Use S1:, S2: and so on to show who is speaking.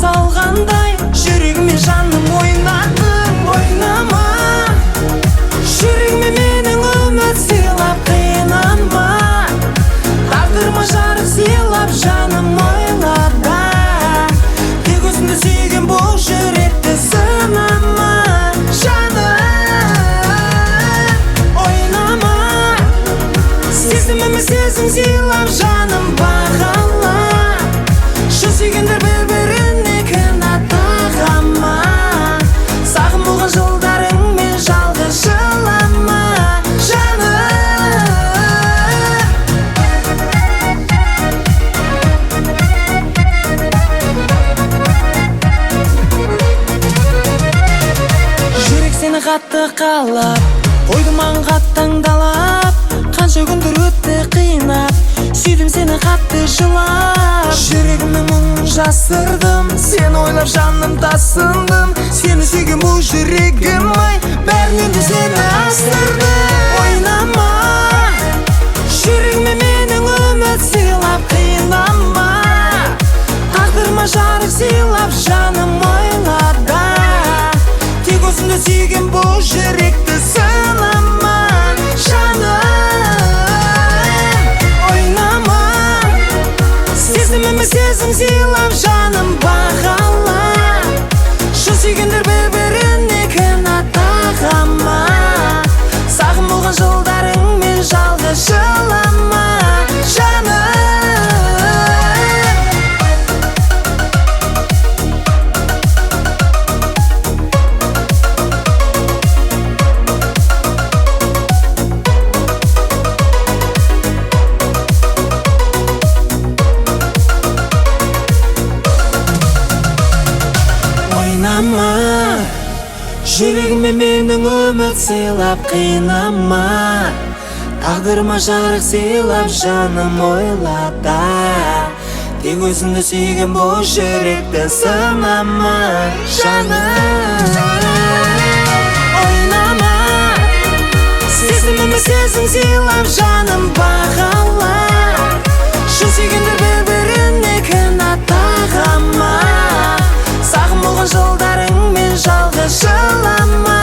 S1: салғандай, жүрегіме жаным ойнадың. Ойнама, жүрегіме менің үміт сыйлап қинама. Тағдырыма жарық сыйлап жаным ойлада. Тек өзіңді сүйген бұл жүректі сынама. Сезім сыйлап жаным бағала. Шын сүйгендер бір-біріне кінә тағама. Сағым болған жылдарыңмен жалғыз жылама Жүрек сені қатты қалап, қойды маған қатты таңдалап. Қанша күндер өтті қинап, сүйдім сені қатты жылап. Жүрегімнің мұңын жасырдым, сені ойлап жаным тасындым. Сені сүйген бұл жүрегім ай, бәрінен де сені асырды. Ойнама, жүрегіме менің үміт сыйлап қинама. Тағдырыма жарық сыйлап жаным ойлада. Тек осынды сүйген бұл жүректі сынама Сезім сыйлап жаным бағала. Шын сүйгендер бір-біріне кінә тағама. Сағым болған жылдарыңмен жалғыз жылама Жүрегіме менің үміт сыйлап қинама. Тағдырыма жарық сыйлап жаным ойлада. Тек өзіңді сүйген бұл жүректі сынама Ойнама, сезім сыйлап жаным бағала. Шын сүйгендер бір-біріне кінә тағама. Сағым болған жылдарыңмен жалғыз жылама